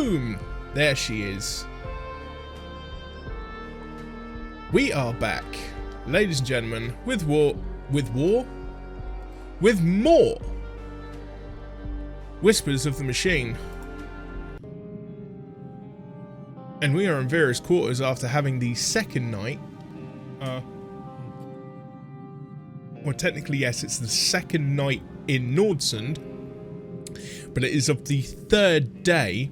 Boom! There she is. We are back, ladies and gentlemen, with more Whispers of the Machine. And we are in Vera's quarters after having the second night. Well, technically, yes, it's the second night in Nordsund, but it is of the third day.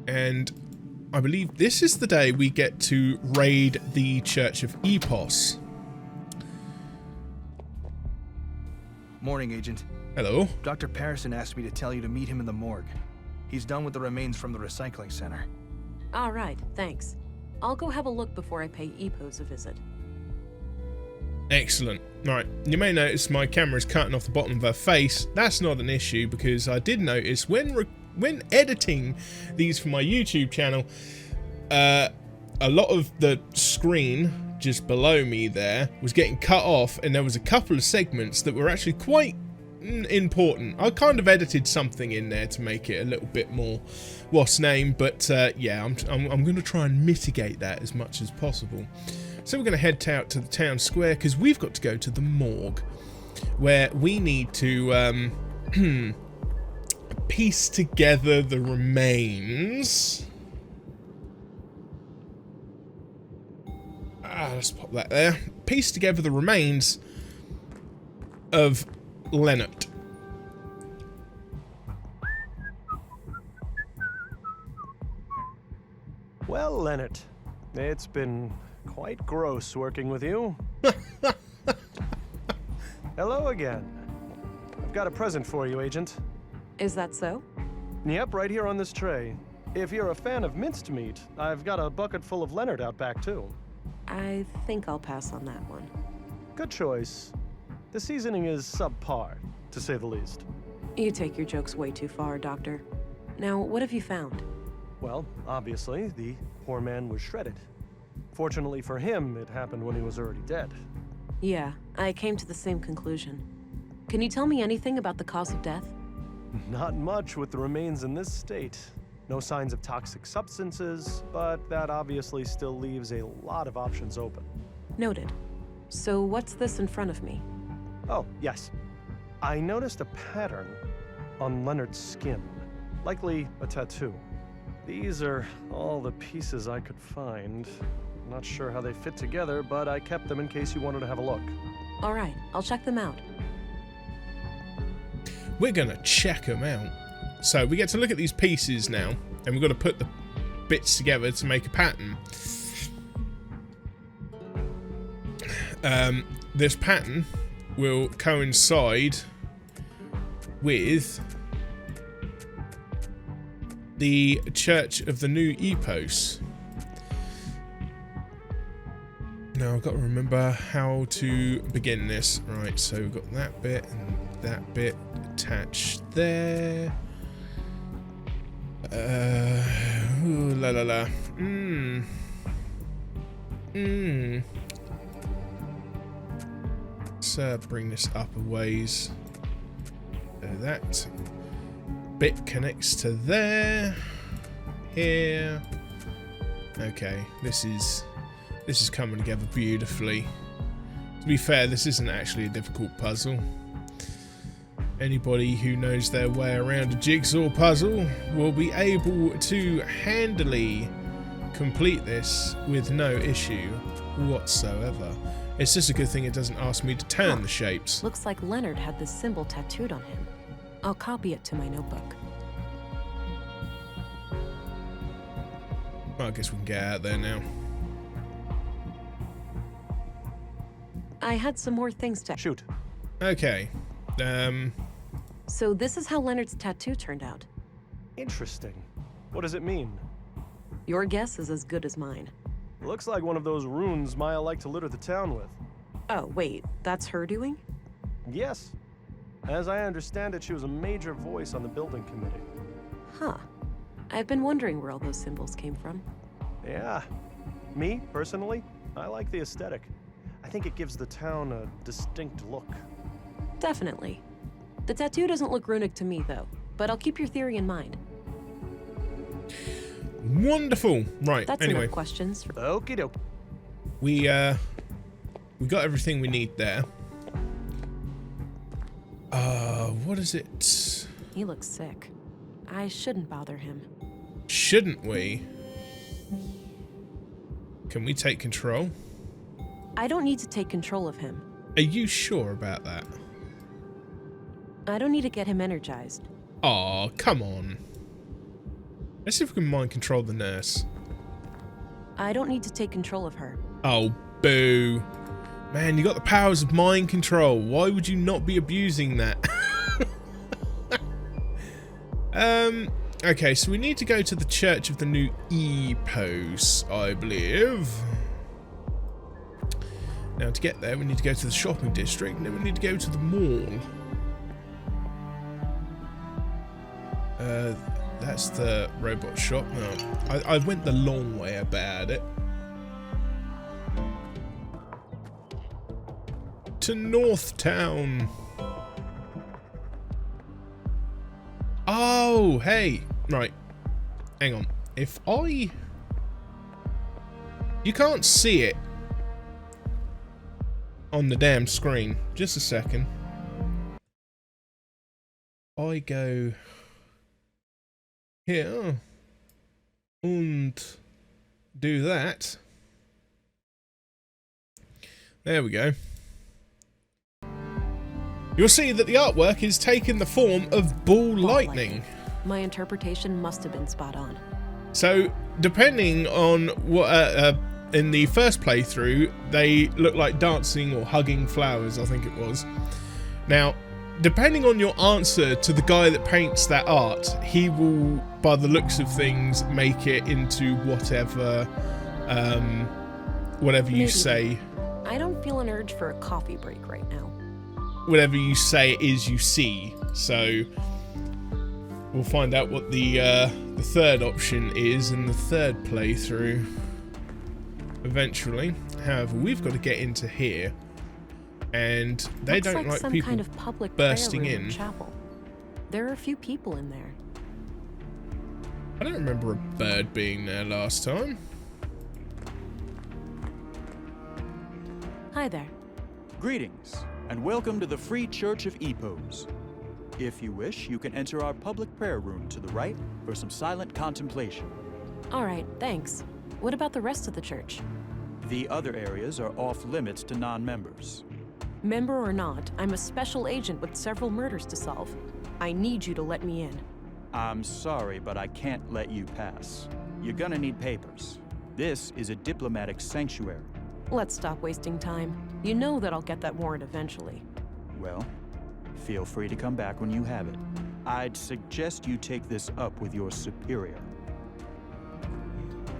And I believe this is the day we get to raid the Church of Epos. Morning, Agent. Hello. Dr. Patterson asked me to tell you to meet him in the morgue. He's done with the remains from the recycling center. All right, thanks. I'll go have a look before I pay Epos a visit. Excellent. Right, you may notice my camera is cutting off the bottom of her face. That's not an issue because I did notice when editing these for my YouTube channel, a lot of the screen just below me there was getting cut off, and there was a couple of segments that were actually quite important. I kind of edited something in there to make it a little bit more what's name, but yeah, I'm going to try and mitigate that as much as possible. So we're going to head out to the town square because we've got to go to the morgue, where we need to piece together the remains. Let's pop that there. Piece together the remains of Leonard. Well, Leonard, it's been quite gross working with you. Hello again. I've got a present for you, Agent. Is that so? Yep, right here on this tray. If you're a fan of minced meat, I've got a bucket full of Leonard out back, too. I think I'll pass on that one. Good choice. The seasoning is subpar, to say the least. You take your jokes way too far, Doctor. Now, what have you found? Well, obviously, the poor man was shredded. Fortunately for him, it happened when he was already dead. Yeah, I came to the same conclusion. Can you tell me anything about the cause of death? Not much with the remains in this state. No signs of toxic substances, but that obviously still leaves a lot of options open. Noted. So what's this in front of me? Oh, yes. I noticed a pattern on Leonard's skin. Likely a tattoo. These are all the pieces I could find. Not sure how they fit together, but I kept them in case you wanted to have a look. All right, I'll check them out. We're going to check them out. So we get to look at these pieces now, and we've got to put the bits together to make a pattern. This pattern will coincide with the Church of the New Epos. Now I've got to remember how to begin this. Right, so we've got that bit and that bit attached there. Ooh, la la la. Let's bring this up a ways. That bit connects to there. Here. Okay, this is coming together beautifully. To be fair, this isn't actually a difficult puzzle. Anybody who knows their way around a jigsaw puzzle will be able to handily complete this with no issue whatsoever. It's just a good thing it doesn't ask me to turn the shapes. Looks like Leonard had this symbol tattooed on him. I'll copy it to my notebook. Well, I guess we can get out there now. I had some more things to... Shoot. Okay. So this is how Leonard's tattoo turned out. Interesting. What does it mean? Your guess is as good as mine. Looks like one of those runes Maya liked to litter the town with. Oh, wait, that's her doing? Yes. As I understand it, she was a major voice on the building committee. Huh. I've been wondering where all those symbols came from. Yeah. Me, personally, I like the aesthetic. I think it gives the town a distinct look. Definitely. The tattoo doesn't look runic to me, though. but I'll keep your theory in mind. Wonderful. Right, That's anyway. enough questions. Okie doke. We got everything we need there. What is it? He looks sick. I shouldn't bother him. Shouldn't we? Can we take control? I don't need to take control of him. Are you sure about that? I don't need to get him energized. Aw, come on. Let's see if we can mind control the nurse. I don't need to take control of her. Oh, boo. Man, you got the powers of mind control. Why would you not be abusing that? Okay, so we need to go to the Church of the New Epos, I believe. Now, to get there, we need to go to the shopping district, and then we need to go to the mall. That's the robot shop. No, I went the long way about it. To North Town. Oh, hey. Right. Hang on. If I... You can't see it on the damn screen. Just a second. I go here and do that. There we go. You'll see that the artwork is taking the form of ball lightning. My interpretation must have been spot on. So, depending on what, in the first playthrough, they look like dancing or hugging flowers, I think it was. Now, depending on your answer to the guy that paints that art, he will, by the looks of things, make it into whatever, whatever you say. I don't feel an urge for a coffee break right now. Whatever you say it is, you see. So we'll find out what the third option is in the third playthrough eventually. However, we've got to get into here, and they Looks don't like some people kind of public bursting prayer room in. or chapel. There are a few people in there. I don't remember a bird being there last time. Hi there. Greetings, and welcome to the Free Church of Epos. If you wish, you can enter our public prayer room to the right for some silent contemplation. All right, thanks. What about the rest of the church? The other areas are off limits to non-members. Member or not, I'm a special agent with several murders to solve. I need you to let me in. I'm sorry, but I can't let you pass. You're gonna need papers. This is a diplomatic sanctuary. Let's stop wasting time. You know that I'll get that warrant eventually. Well, feel free to come back when you have it. I'd suggest you take this up with your superior.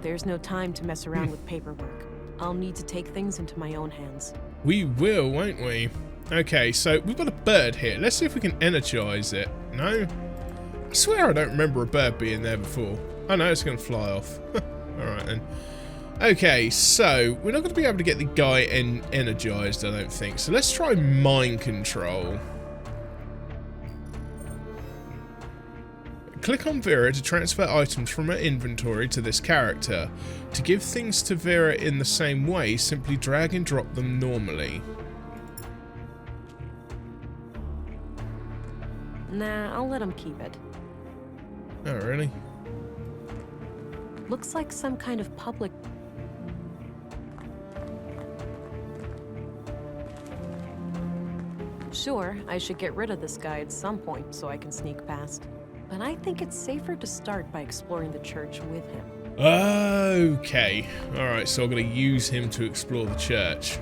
There's no time to mess around with paperwork. I'll need to take things into my own hands. We will, won't we? Okay, so we've got a bird here. Let's see if we can energize it. No? I swear I don't remember a bird being there before. Oh no, it's going to fly off. Alright then. Okay, so we're not going to be able to get the guy energized, I don't think. So let's try mind control. Click on Vera to transfer items from her inventory to this character. To give things to Vera in the same way, simply drag and drop them normally. Nah, I'll let him keep it. Oh, really? Looks like some kind of public... Sure, I should get rid of this guy at some point so I can sneak past. But I think it's safer to start by exploring the church with him. Okay. Alright, so I'm going to use him to explore the church.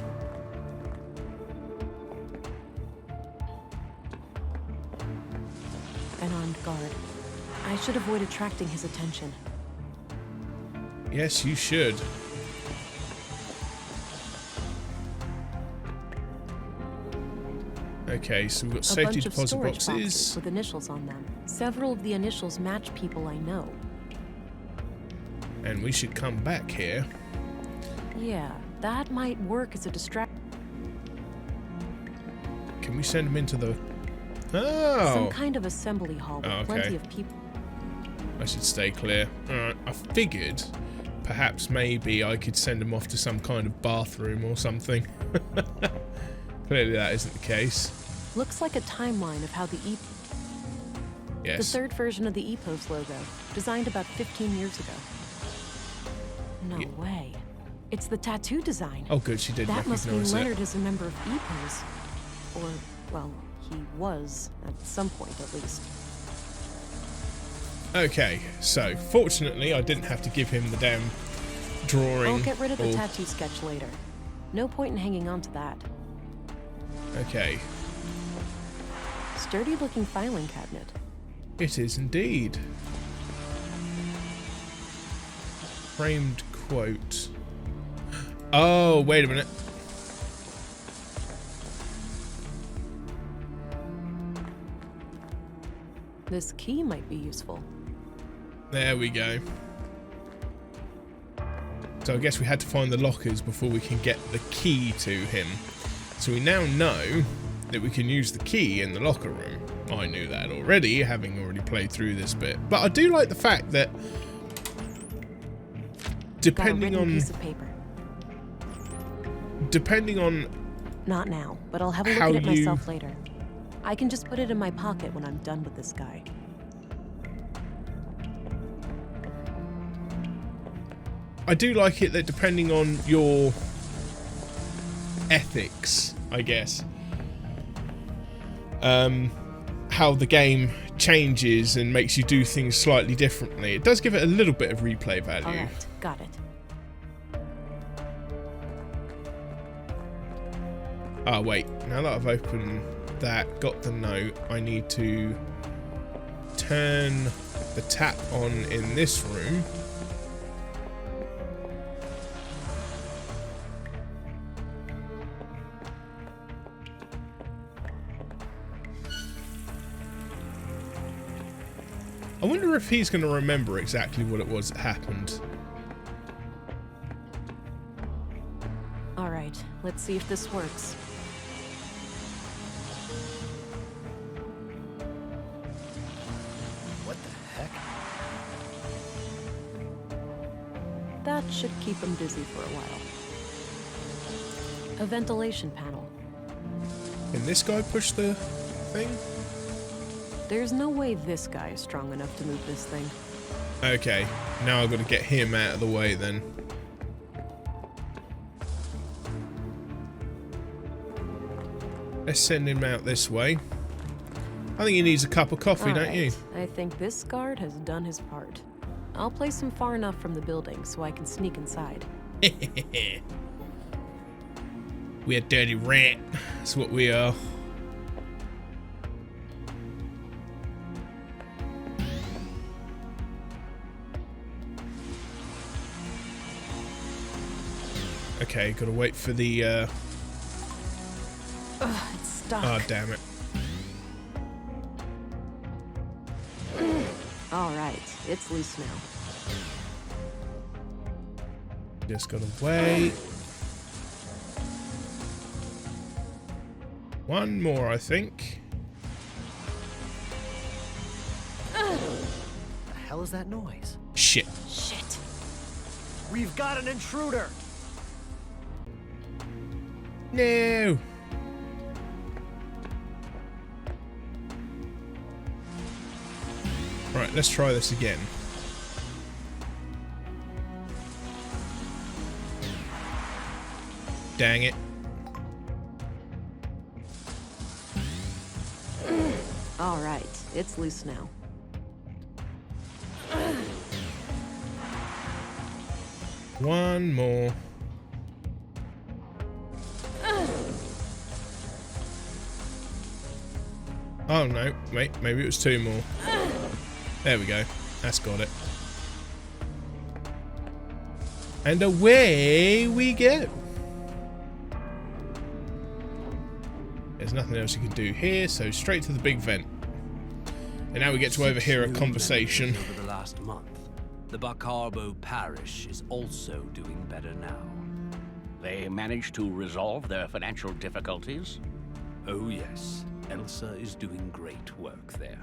An armed guard. I should avoid attracting his attention. Yes, you should. Okay, so we've got safety deposit boxes with initials on them. Several of the initials match people I know. And we should come back here. Yeah, that might work as a distraction. Can we send him into the Oh. Some kind of assembly hall with Oh, okay. plenty of people. I should stay clear. Alright, I figured perhaps maybe I could send him off to some kind of bathroom or something. Clearly that isn't the case. Looks like a timeline of how the Yes. The third version of the EPOS logo, designed about 15 years ago. No Yeah. way. It's the tattoo design. Oh good, she did That must mean recognise it. Leonard is a member of EPOS. Or, well, he was, at some point at least. Okay, so fortunately I didn't have to give him the damn drawing. I'll get rid of the or- tattoo sketch later. No point in hanging on to that. Okay, Sturdy looking filing cabinet. it is indeed. Framed quote. Oh, wait a minute. This key might be useful. There we go. So I guess we had to find the lockers before we can get the key to him. So we now know that we can use the key in the locker room. I knew that already, having already played through this bit. But I do like the fact that depending Got a written on piece of paper. Not now, but I'll have a look how at it you- myself later. I can just put it in my pocket when I'm done with this guy. I do like it that depending on your ethics, I guess, how the game changes and makes you do things slightly differently. It does give it a little bit of replay value. Alright, got it. Ah, wait. Now that I've opened that, got the note, I need to turn the tap on in this room. I wonder if he's going to remember exactly what it was that happened. Alright, let's see if this works. What the heck? That should keep him busy for a while. A ventilation panel. Can this guy push the thing? There's no way this guy is strong enough to move this thing. Okay, now I've got to get him out of the way then. Let's send him out this way. I think he needs a cup of coffee, don't you? Alright, I think this guard has done his part. I'll place him far enough from the building so I can sneak inside. We're a dirty rat. That's what we are. Okay, gotta wait for the Ugh, it's stuck. oh damn it. Alright, it's loose now. Just gotta wait. One more, I think. The hell is that noise? Shit. Shit. We've got an intruder! No. Right, let's try this again. Dang it. Alright, it's loose now. One more. Oh no, wait, maybe it was two more. There we go. That's got it. And away we go. There's nothing else you can do here, so straight to the big vent. And now we get to overhear a conversation. Over the last month, the Bacarbo parish is also doing better now. They managed to resolve their financial difficulties? Oh yes, Elsa is doing great work there.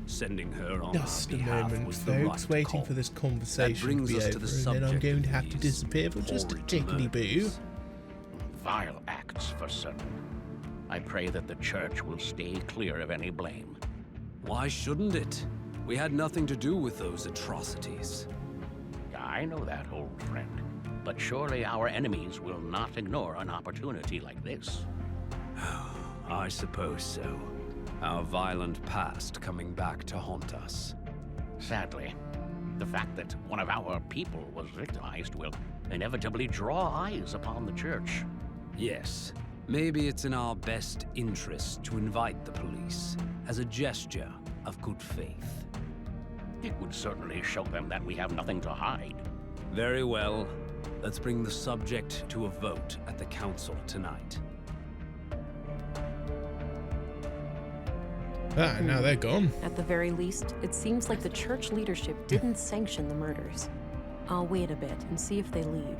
Sending her on Just our a behalf moment, was the folks, right waiting call. for this That conversation to brings be us over, to the and then I'm subject going to of have to these disappear for just a horrid tickety-boo. murders. Vile acts for certain. I pray that the church will stay clear of any blame. Why shouldn't it? We had nothing to do with those atrocities. I know that, old friend. But surely our enemies will not ignore an opportunity like this. I suppose so. Our violent past coming back to haunt us. Sadly, the fact that one of our people was victimized will inevitably draw eyes upon the church. Yes, maybe it's in our best interest to invite the police as a gesture of good faith. It would certainly show them that we have nothing to hide. Very well. Let's bring the subject to a vote at the council tonight. Ah, now they're gone. At the very least, it seems like the church leadership didn't sanction the murders. I'll wait a bit and see if they leave.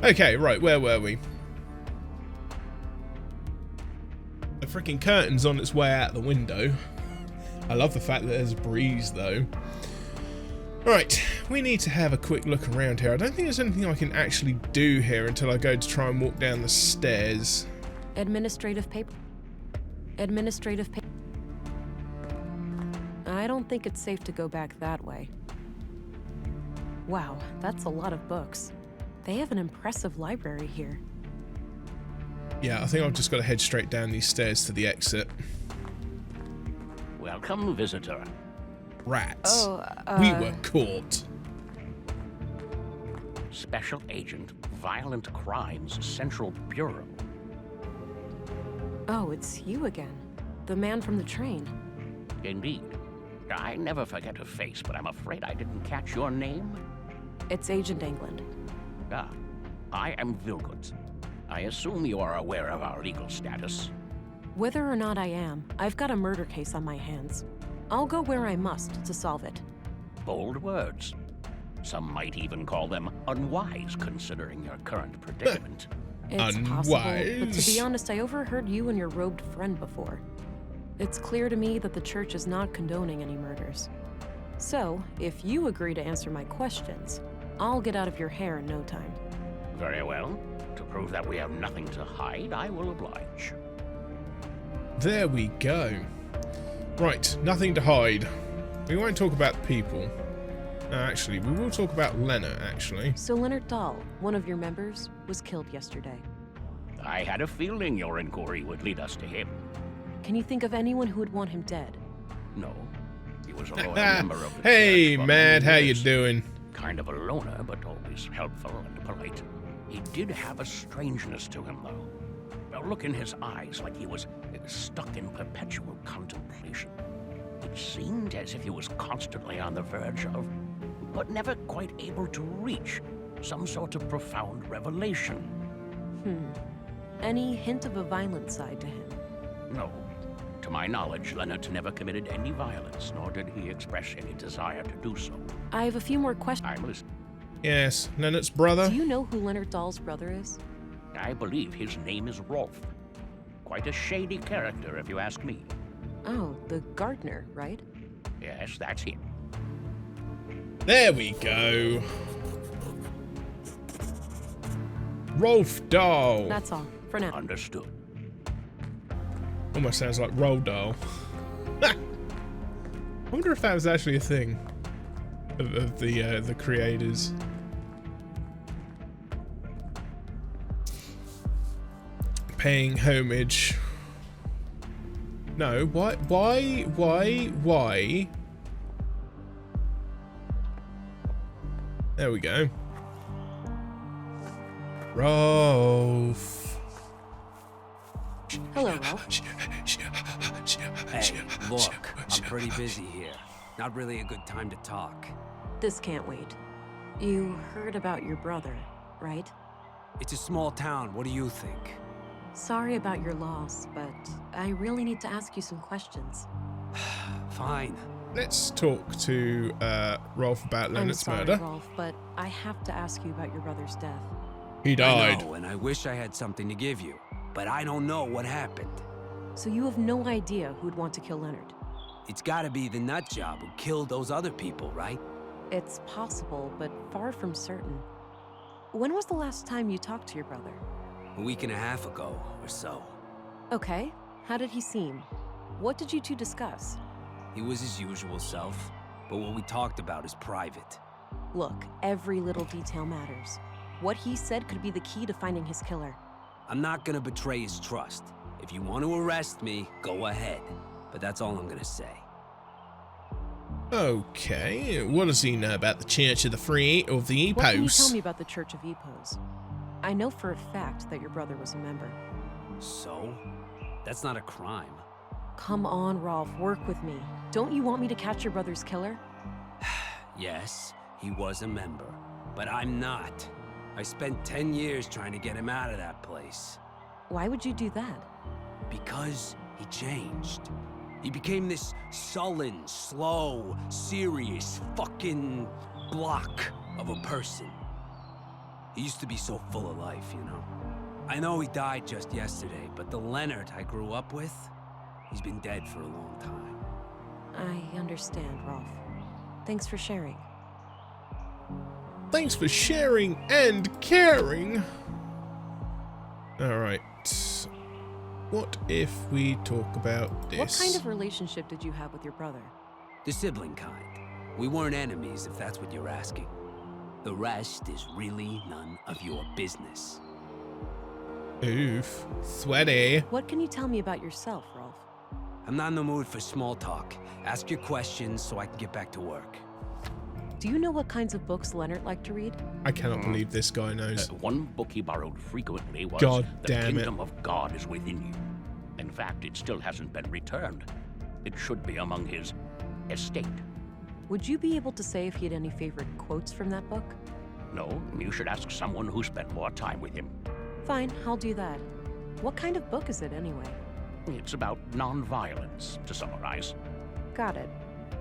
Okay, right, where were we? The freaking curtain's on its way out the window. I love the fact that there's a breeze, though. Right, we need to have a quick look around here. I don't think there's anything I can actually do here until I go to try and walk down the stairs. Administrative paper. Administrative paper. I don't think it's safe to go back that way. Wow, that's a lot of books. They have an impressive library here. Yeah, I think I've just got to head straight down these stairs to the exit. Welcome, visitor. Rats. Oh, we were caught. Special Agent, Violent Crimes Central Bureau. Oh, it's you again. The man from the train. Indeed. I never forget a face, but I'm afraid I didn't catch your name. It's Agent England. Ah, I am Vilgut. I assume you are aware of our legal status. Whether or not I am, I've got a murder case on my hands. I'll go where I must to solve it. Bold words. Some might even call them unwise, considering your current predicament. It's possible, but to Unwise. be honest, I overheard you and your robed friend before. It's clear to me that the church is not condoning any murders. So, if you agree to answer my questions, I'll get out of your hair in no time. Very well. To prove that we have nothing to hide, I will oblige. There we go. Right, nothing to hide. We won't talk about the people. No, actually, we will talk about Leonard, actually. So Leonard Dahl, one of your members, was killed yesterday. I had a feeling your inquiry would lead us to him. Can you think of anyone who would want him dead? No. He was a loyal member of the Hey, church for Mad, many how you years. doing? Kind of a loner, but always helpful and polite. He did have a strangeness to him, though. A look in his eyes like he was stuck in perpetual contemplation. It seemed as if he was constantly on the verge of, but never quite able to reach, some sort of profound revelation. Any hint of a violent side to him? No. To my knowledge, Leonard never committed any violence, nor did he express any desire to do so. I have a few more questions. I'm listening. Yes, Leonard's brother. Do you know who Leonard Dahl's brother is? I believe his name is Rolf. Quite a shady character, if you ask me. Oh, the gardener, right? Yes, that's him. There we go. Rolf Dahl. That's all, for now. Understood. Almost sounds like Roald Dahl. I wonder if that was actually a thing of the creators. Paying homage. No, why? There we go. Rolf. Hello, Ralph. Hey, look, I'm pretty busy here. Not really a good time to talk. This can't wait. You heard about your brother, right? It's a small town, what do you think? Sorry about your loss, but I really need to ask you some questions. Fine. Let's talk to Rolf about I'm Leonard's sorry, murder. Rolf, but I have to ask you about your brother's death. He died. I know, and I wish I had something to give you, but I don't know what happened. So you have no idea who'd want to kill Leonard? It's gotta be the nutjob who killed those other people, right? It's possible, but far from certain. When was the last time you talked to your brother? A week and a half ago, or so. Okay. How did he seem? What did you two discuss? He was his usual self, but what we talked about is private. Look, every little detail matters. What he said could be the key to finding his killer. I'm not gonna betray his trust. If you want to arrest me, go ahead. But that's all I'm gonna say. Okay, what does he know about the Church of the Free of the What can you Epos? tell me about the Church of Epos? I know for a fact that your brother was a member. So? That's not a crime. Come on, Rolf, work with me. Don't you want me to catch your brother's killer? Yes, he was a member, but I'm not. I spent 10 years trying to get him out of that place. Why would you do that? Because he changed. He became this sullen, slow, serious fucking block of a person. He used to be so full of life, you know? I know he died just yesterday, but the Leonard I grew up with, he's been dead for a long time. I understand, Rolf. Thanks for sharing. Thanks for sharing and caring. Alright. What if we talk about this? What kind of relationship did you have with your brother? The sibling kind. We weren't enemies, if that's what you're asking. The rest is really none of your business. Oof. Sweaty. What can you tell me about yourself, Rolf? I'm not in the mood for small talk. Ask your questions so I can get back to work. Do you know what kinds of books Leonard liked to read? I cannot believe this guy knows. One book he borrowed frequently was God The damn it. Kingdom of God is Within You. In fact, it still hasn't been returned. It should be among his estate. Would you be able to say if he had any favorite quotes from that book? No, you should ask someone who spent more time with him. Fine, I'll do that. What kind of book is it anyway? It's about non-violence, to summarize. Got it.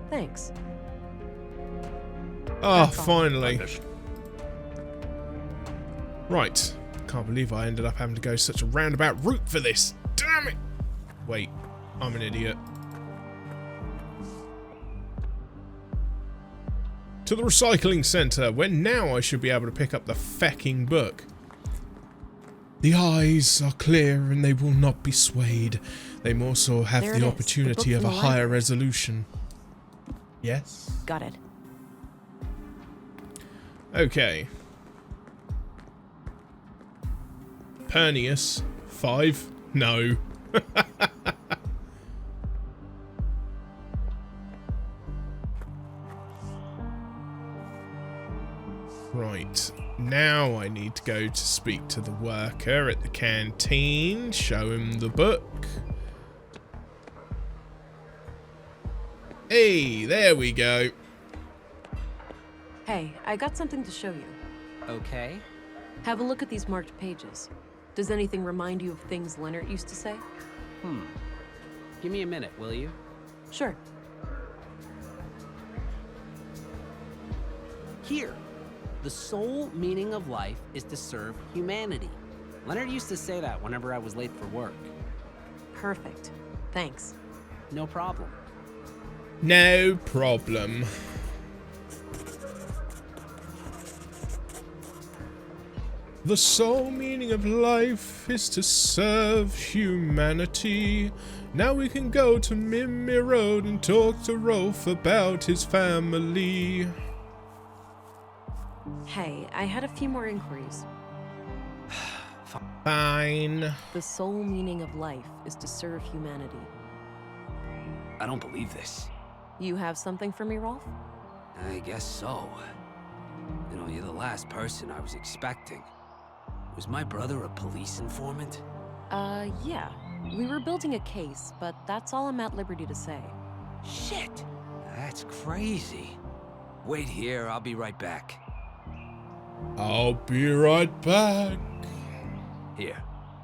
Thanks. Oh, That's all. finally. Understood. Right. Can't believe I ended up having to go such a roundabout route for this. Damn it. Wait, I'm an idiot. To the recycling centre, where now I should be able to pick up the fecking book. The eyes are clear and they will not be swayed. They more so have There the it is, the opportunity book of a from the higher library. resolution. Yes? Got it. Okay. Pernius. 5? No. Right. Now I need to go to speak to the worker at the canteen, show him the book. Hey, there we go. Hey, I got something to show you. Okay. Have a look at these marked pages. Does anything remind you of things Leonard used to say? Give me a minute, will you? Sure. Here. The sole meaning of life is to serve humanity. Leonard used to say that whenever I was late for work. Perfect. Thanks. No problem. No problem. The sole meaning of life is to serve humanity. Now we can go to Mimmy Road and talk to Rolf about his family. Hey, I had a few more inquiries. Fine. The sole meaning of life is to serve humanity. I don't believe this. You have something for me, Rolf? I guess so. You know, you're the last person I was expecting. Was my brother a police informant? Yeah. We were building a case, but that's all I'm at liberty to say. Shit! That's crazy. Wait here, I'll be right back. I'll be right back. Here,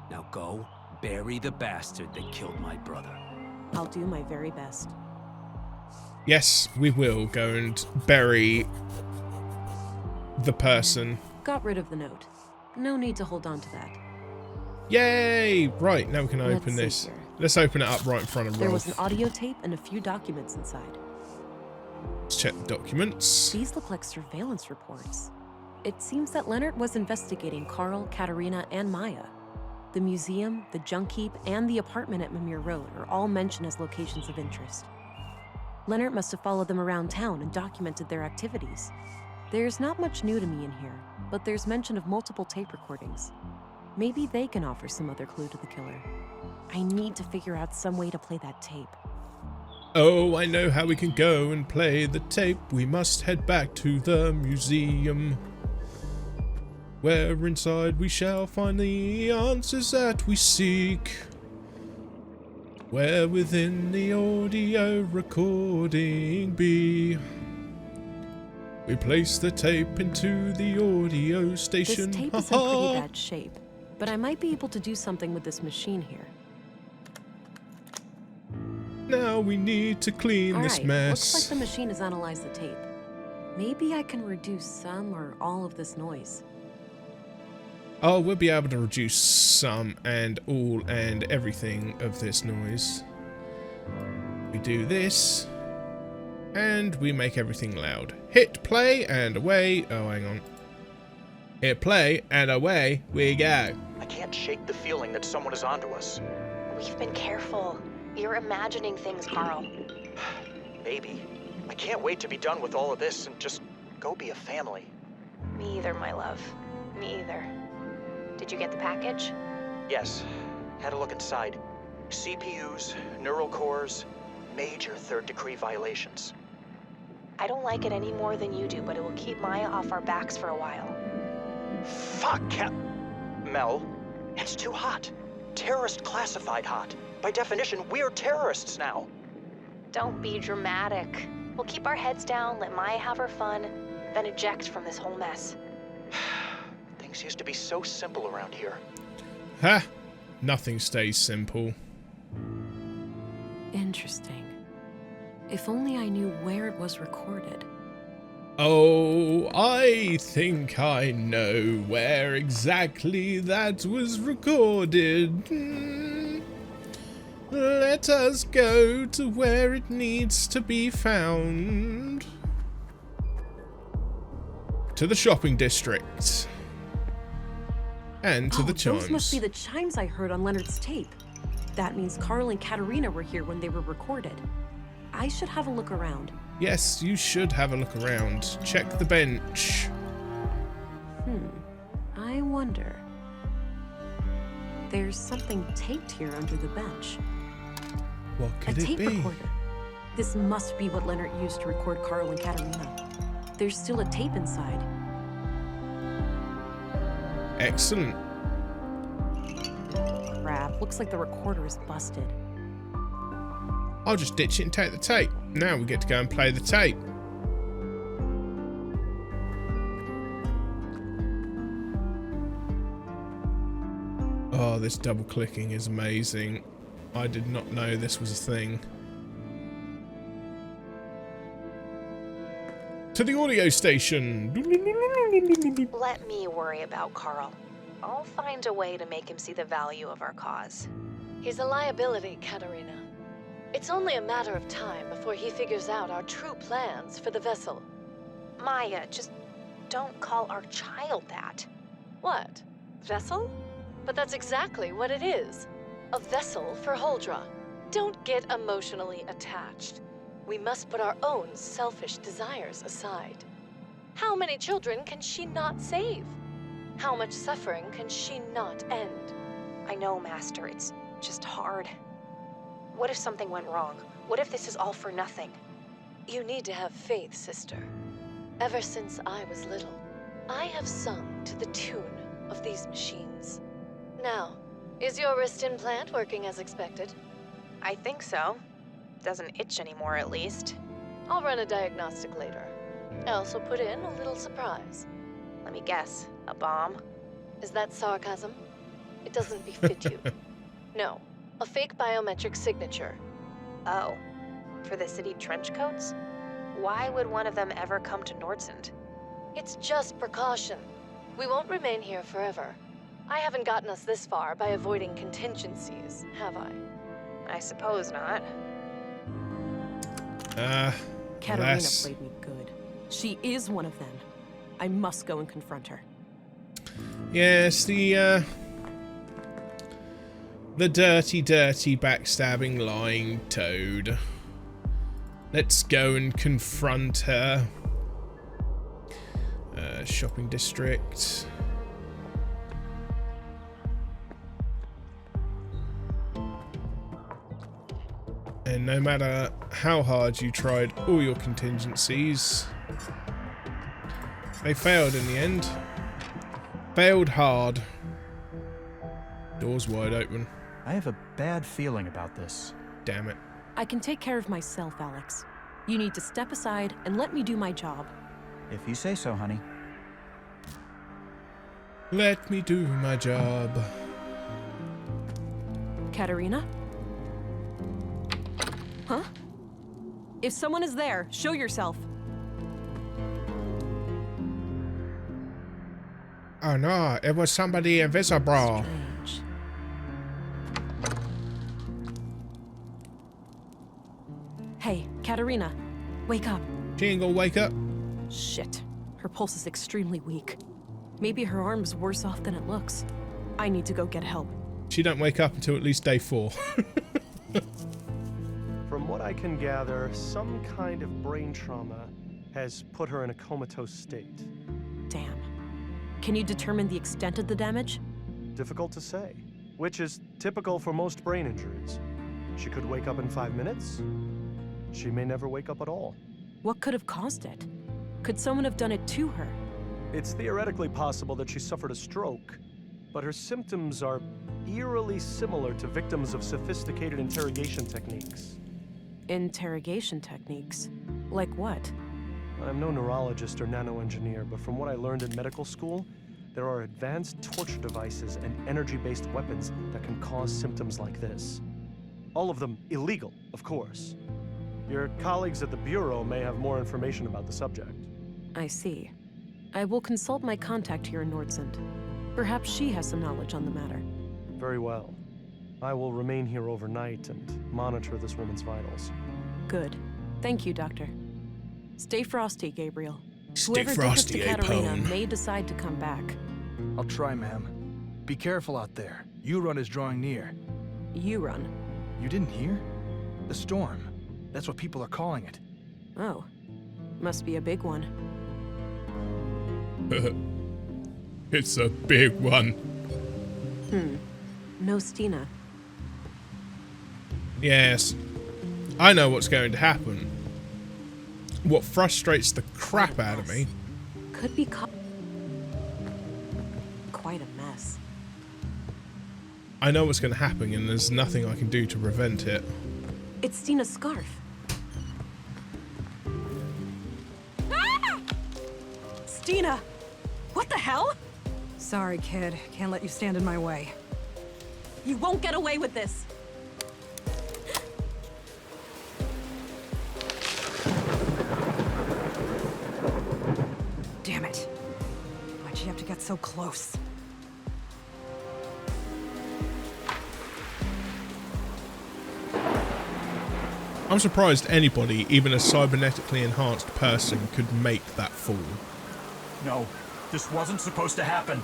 now go bury the bastard that killed my brother. I'll do my very best. Yes, we will go and bury the person. Got rid of the note. No need to hold on to that. Yay! Right, now we can Let's open see this. here. Let's open it up right in front of Rolf. There was an audio tape and a few documents inside. Let's check the documents. These look like surveillance reports. It seems that Leonard was investigating Carl, Katerina, and Maya. The museum, the junk heap, and the apartment at Mimir Road are all mentioned as locations of interest. Leonard must have followed them around town and documented their activities. There's not much new to me in here, but there's mention of multiple tape recordings. Maybe they can offer some other clue to the killer. I need to figure out some way to play that tape. Oh, I know how we can go and play the tape. We must head back to the museum, where inside we shall find the answers that we seek. Where within the audio recording be? We place the tape into the audio station. This tape is in pretty bad shape, but I might be able to do something with this machine here. Now we need to clean this mess. Looks like the machine has analyzed the tape. Maybe I can reduce some or all of this noise. Oh, we'll be able to reduce some and all and everything of this noise. We do this, and we make everything loud. Hit play and away. Oh, hang on. Hit play and away we go. I can't shake the feeling that someone is onto us. We've been careful. You're imagining things, Carl. Maybe. I can't wait to be done with all of this and just go be a family. Me either, my love. Me either. Did you get the package? Yes. Had a look inside. CPUs, neural cores, major third-degree violations. I don't like it any more than you do, but it will keep Maya off our backs for a while. Fuck, Mel, it's too hot. Terrorist classified hot. By definition, we're terrorists now. Don't be dramatic. We'll keep our heads down, let Maya have her fun, then eject from this whole mess. Things used to be so simple around here. Ha! Nothing stays simple. Interesting. If only I knew where it was recorded. Oh, I think I know where exactly that was recorded. Let us go to where it needs to be found. To the shopping district. And to the chimes. Those must be the chimes I heard on Leonard's tape. That means Carl and Katerina were here when they were recorded. I should have a look around. Yes, you should have a look around. Check the bench. I wonder. There's something taped here under the bench. What could a it tape be? recorder. This must be what Leonard used to record Carl and Katerina. There's still a tape inside. Excellent. Crap, looks like the recorder is busted. I'll just ditch it and take the tape. Now we get to go and play the tape. Oh, this double clicking is amazing. I did not know this was a thing. To the audio station. Let me worry about Carl. I'll find a way to make him see the value of our cause. He's a liability, Katerina. It's only a matter of time before he figures out our true plans for the vessel. Maya, just don't call our child that. What? Vessel? But that's exactly what it is. A vessel for Holdra. Don't get emotionally attached. We must put our own selfish desires aside. How many children can she not save? How much suffering can she not end? I know, Master, it's just hard. What if something went wrong? What if this is all for nothing? You need to have faith, sister. Ever since I was little, I have sung to the tune of these machines. Now, is your wrist implant working as expected? I think so. Doesn't itch anymore, at least. I'll run a diagnostic later. I also put in a little surprise. Let me guess. A bomb? Is that sarcasm? It doesn't befit you. No, a fake biometric signature. Oh, for the city trench coats? Why would one of them ever come to Nordsund? It's just precaution. We won't remain here forever. I haven't gotten us this far by avoiding contingencies, have I? I suppose not. Katerina Alas. played me good. She is one of them. I must go and confront her. Yes, the dirty, dirty, backstabbing, lying toad. Let's go and confront her. Shopping district. And no matter how hard you tried all your contingencies, they failed in the end. Failed hard. Doors wide open. I have a bad feeling about this. Damn it. I can take care of myself, Alex. You need to step aside and let me do my job. If you say so, honey. Let me do my job. Katerina? Huh? If someone is there, show yourself. Oh no, it was somebody invisible. Strange. Hey, Katerina, wake up. She ain't gonna wake up. Shit. Her pulse is extremely weak. Maybe her arm's worse off than it looks. I need to go get help. She don't wake up until at least day 4. From what I can gather, some kind of brain trauma has put her in a comatose state. Damn. Can you determine the extent of the damage? Difficult to say, which is typical for most brain injuries. She could wake up in 5 minutes. She may never wake up at all. What could have caused it? Could someone have done it to her? It's theoretically possible that she suffered a stroke, but her symptoms are eerily similar to victims of sophisticated interrogation techniques. Interrogation techniques? Like what? I'm no neurologist or nanoengineer, but from what I learned in medical school, there are advanced torture devices and energy-based weapons that can cause symptoms like this. All of them illegal, of course. Your colleagues at the Bureau may have more information about the subject. I see. I will consult my contact here in Nordsund. Perhaps she has some knowledge on the matter. Very well. I will remain here overnight and monitor this woman's vitals. Good. Thank you, Doctor. Stay frosty, Gabriel. Stay Whoever frosty, did this to Katerina Apone. may decide to come back. I'll try, ma'am. Be careful out there. U-Run is drawing near. You run. You didn't hear? The storm. That's what people are calling it. Oh. Must be a big one. It's a big one. No Stina. Yes. I know what's going to happen. What frustrates the crap out of me. Could be quite a mess. I know what's going to happen and there's nothing I can do to prevent it. It's Stina's scarf. Ah! Stina! What the hell? Sorry, kid. Can't let you stand in my way. You won't get away with this. Damn it. Why'd she have to get so close? I'm surprised anybody, even a cybernetically enhanced person, could make that fall. No, this wasn't supposed to happen.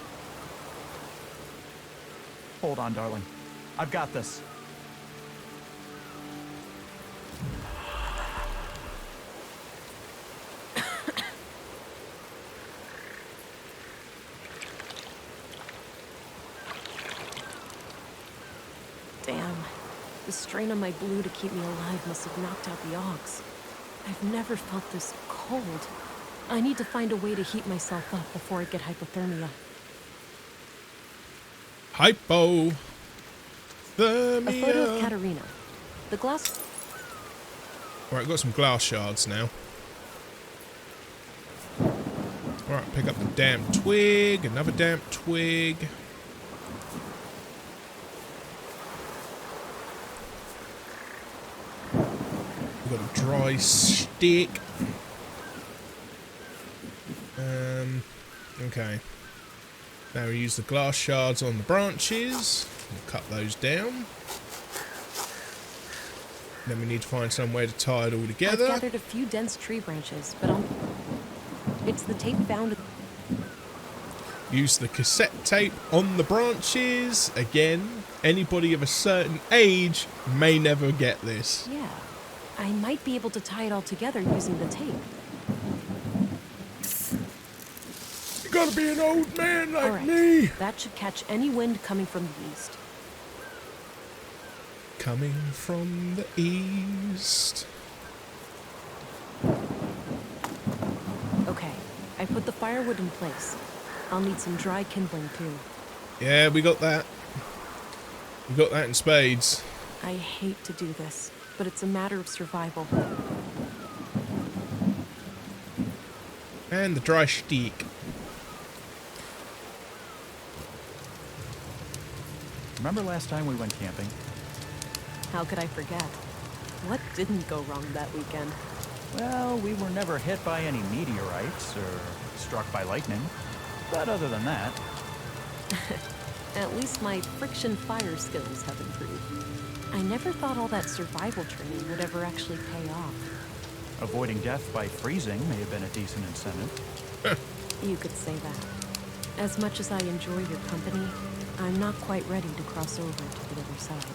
Hold on, darling. I've got this. Damn. The strain on my blue to keep me alive must have knocked out the Augs. I've never felt this cold. I need to find a way to heat myself up before I get hypothermia. Hypo. A photo of Thermia. Katerina. The glass... Alright, got some glass shards now. Alright, pick up the damp twig, another damp twig. We've got a dry stick. Okay. Now we use the glass shards on the branches. We'll cut those down. Then we need to find somewhere to tie it all I've together. gathered a few dense tree branches, but it's the tape found. Use the cassette tape on the branches. Again, anybody of a certain age may never get this. Yeah, I might be able to tie it all together using the tape. You gotta be an old man like All right, me. that should catch any wind coming from the east. Coming from the east. Okay, I put the firewood in place. I'll need some dry kindling too. Yeah, we got that. We got that in spades. I hate to do this, but it's a matter of survival. And the dry steak. Remember last time we went camping? How could I forget? What didn't go wrong that weekend? Well, we were never hit by any meteorites or struck by lightning. But other than that... At least my friction fire skills have improved. I never thought all that survival training would ever actually pay off. Avoiding death by freezing may have been a decent incentive. You could say that. As much as I enjoy your company, I'm not quite ready to cross over to the other side.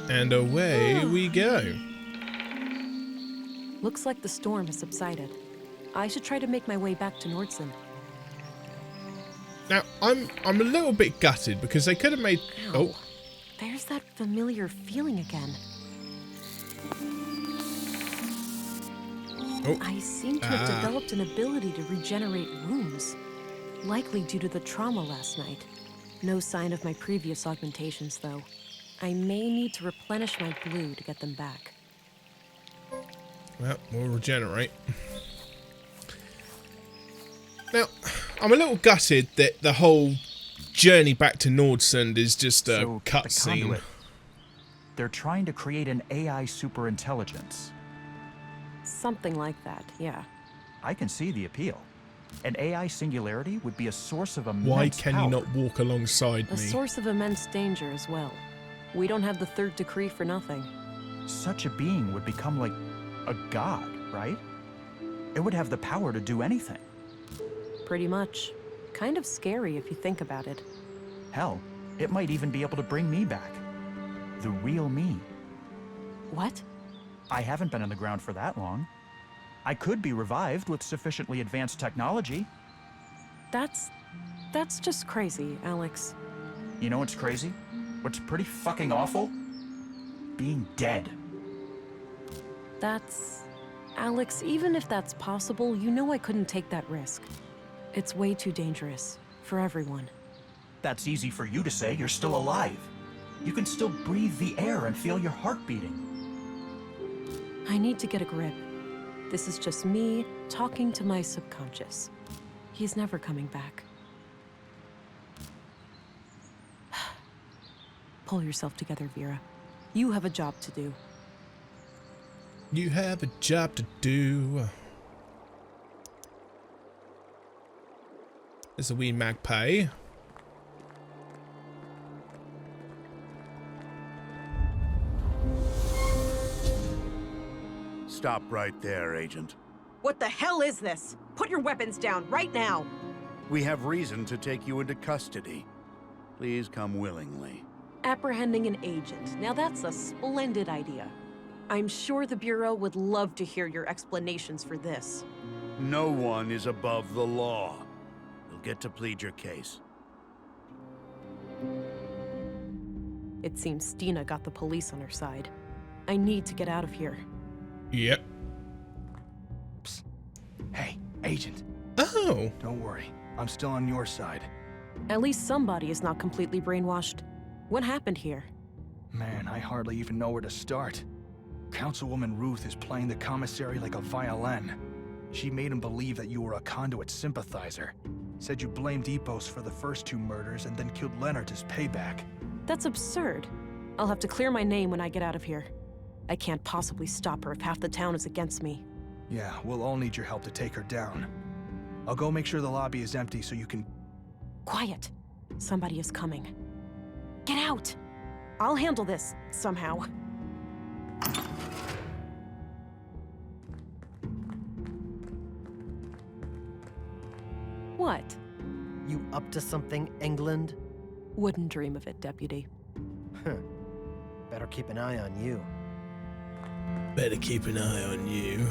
And away we go. Looks like the storm has subsided. I should try to make my way back to Nordson. Now, I'm a little bit gutted because they could have made... Ow. Oh, There's that familiar feeling again. oh. I seem to have developed an ability to regenerate wounds. Likely due to the trauma last night. No sign of my previous augmentations, though. I may need to replenish my blue to get them back. Well, we'll regenerate. Now, I'm a little gutted that the whole journey back to Nordsund is just a So, the cutscene. conduit. They're trying to create an AI superintelligence. Something like that, yeah. I can see the appeal. An AI singularity would be a source of immense Why can power. you not walk alongside A me? source of immense danger as well. We don't have the third decree for nothing. Such a being would become like a god, right? It would have the power to do anything. Pretty much. Kind of scary if you think about it. Hell, it might even be able to bring me back. The real me. What? I haven't been on the ground for that long. I could be revived with sufficiently advanced technology. That's just crazy, Alex. You know what's crazy? What's pretty fucking awful? Being dead. Alex, even if that's possible, you know I couldn't take that risk. It's way too dangerous. For everyone. That's easy for you to say. You're still alive. You can still breathe the air and feel your heart beating. I need to get a grip. This is just me talking to my subconscious. He's never coming back. Pull yourself together, Vera. You have a job to do. You have a job to do. There's a wee magpie. Stop right there, Agent. What the hell is this? Put your weapons down right now! We have reason to take you into custody. Please come willingly. Apprehending an agent. Now that's a splendid idea. I'm sure the Bureau would love to hear your explanations for this. No one is above the law. You'll get to plead your case. It seems Stina got the police on her side. I need to get out of here. Yep. Psst. Hey, Agent. Oh. Don't worry. I'm still on your side. At least somebody is not completely brainwashed. What happened here? Man, I hardly even know where to start. Councilwoman Ruth is playing the commissary like a violin. She made him believe that you were a conduit sympathizer. Said you blamed Epos for the first 2 murders and then killed Leonard as payback. That's absurd. I'll have to clear my name when I get out of here. I can't possibly stop her if half the town is against me. Yeah, we'll all need your help to take her down. I'll go make sure the lobby is empty so you can... Quiet. Somebody is coming. Get out! I'll handle this, somehow. What? You up to something, England? Wouldn't dream of it, Deputy. Better keep an eye on you. Better keep an eye on you.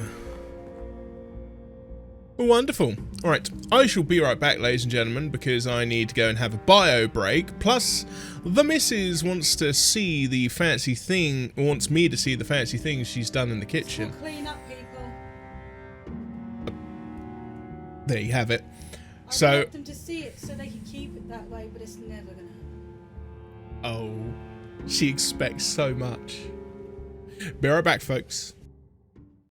Wonderful. Alright, I shall be right back, ladies and gentlemen, because I need to go and have a bio break. Plus, the missus wants to see the fancy thing, wants me to see the fancy things she's done in the kitchen. Clean up, people. There you have it. I want them to see it so they can keep it that way, but it's never gonna happen. Oh, she expects so much. Be right back, folks.